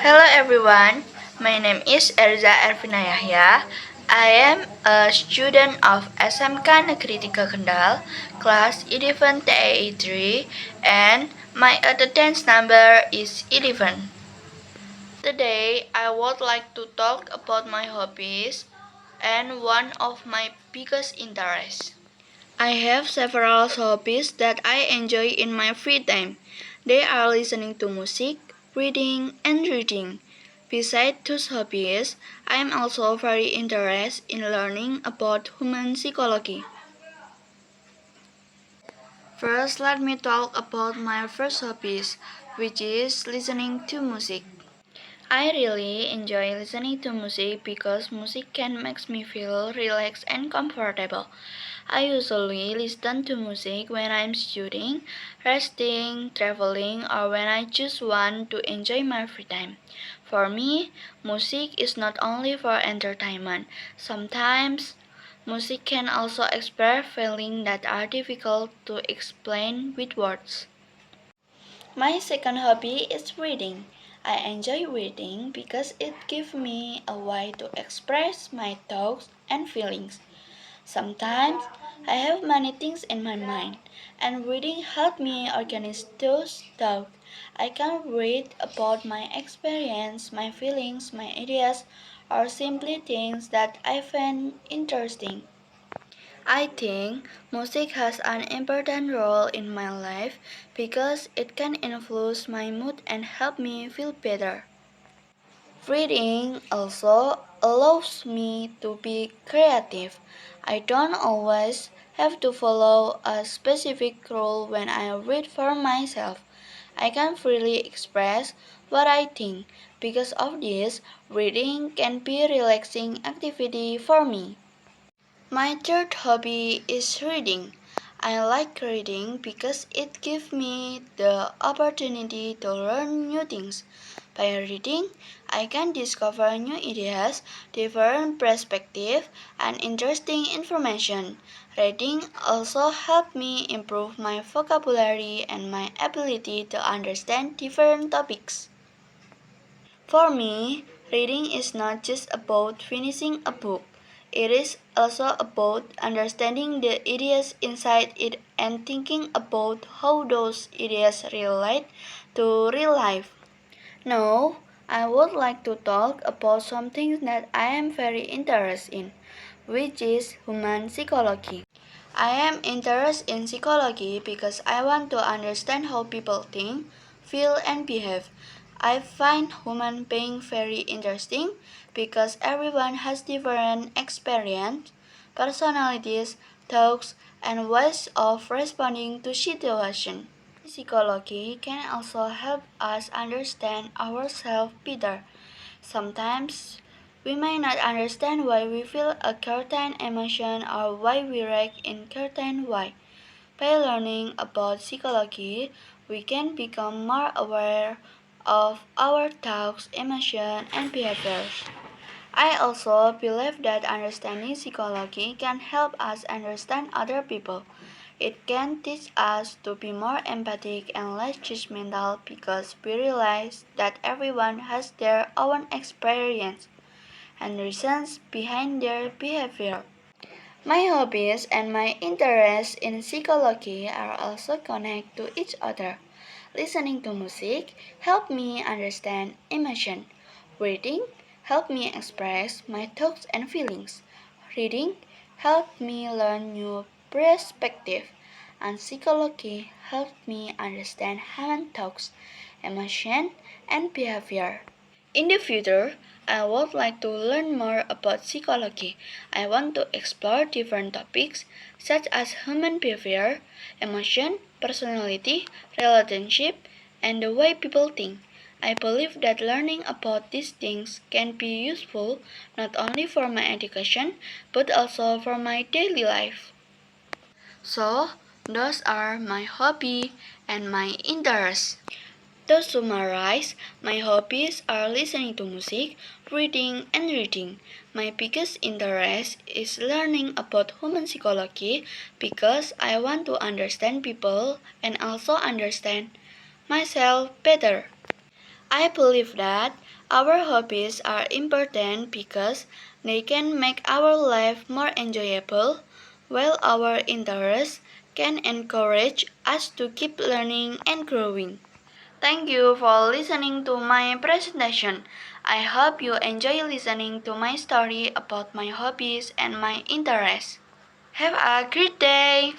Hello everyone, my name is Erza Ervina Yahya. I am a student of SMK Negeri 3 Kendal, class 11 TAE3, and my attendance number is 11. Today, I would like to talk about my hobbies and one of my biggest interests. I have several hobbies that I enjoy in my free time. They are listening to music, reading, and reading. Besides those hobbies, I am also very interested in learning about human psychology. First, let me talk about my first hobbies, which is listening to music. I really enjoy listening to music because music can make me feel relaxed and comfortable. I usually listen to music when I'm studying, resting, traveling, or when I just want to enjoy my free time. For me, music is not only for entertainment. Sometimes, music can also express feelings that are difficult to explain with words. My second hobby is reading. I enjoy reading because it gives me a way to express my thoughts and feelings. Sometimes I have many things in my mind, and reading helps me organize those thoughts. I can read about my experience, my feelings, my ideas, or simply things that I find interesting. I think music has an important role in my life because it can influence my mood and help me feel better. Reading also allows me to be creative. I don't always have to follow a specific rule when I read for myself. I can freely express what I think. Because of this, reading can be a relaxing activity for me. My third hobby is reading. I like reading because it gives me the opportunity to learn new things. By reading, I can discover new ideas, different perspectives, and interesting information. Reading also helps me improve my vocabulary and my ability to understand different topics. For me, reading is not just about finishing a book. It is also about understanding the ideas inside it and thinking about how those ideas relate to real life. Now, I would like to talk about something that I am very interested in, which is human psychology. I am interested in psychology because I want to understand how people think, feel, and behave. I find human being very interesting because everyone has different experience, personalities, thoughts, and ways of responding to situations. Psychology can also help us understand ourselves better. Sometimes we may not understand why we feel a certain emotion or why we react in certain way. By learning about psychology, we can become more aware of our thoughts, emotions, and behaviors. I also believe that understanding psychology can help us understand other people. It can teach us to be more empathic and less judgmental because we realize that everyone has their own experience and reasons behind their behavior. My hobbies and my interests in psychology are also connected to each other. Listening to music helps me understand emotion. Reading helps me express my thoughts and feelings. Reading helps me learn new perspectives. And psychology helps me understand human thoughts, emotion, and behavior. In the future, I would like to learn more about psychology. I want to explore different topics such as human behavior, emotion, personality, relationship, and the way people think. I believe that learning about these things can be useful not only for my education but also for my daily life. So, those are my hobby and my interests. To summarize, my hobbies are listening to music, reading, and reading. My biggest interest is learning about human psychology because I want to understand people and also understand myself better. I believe that our hobbies are important because they can make our life more enjoyable, while our interests can encourage us to keep learning and growing. Thank you for listening to my presentation. I hope you enjoy listening to my story about my hobbies and my interests. Have a great day!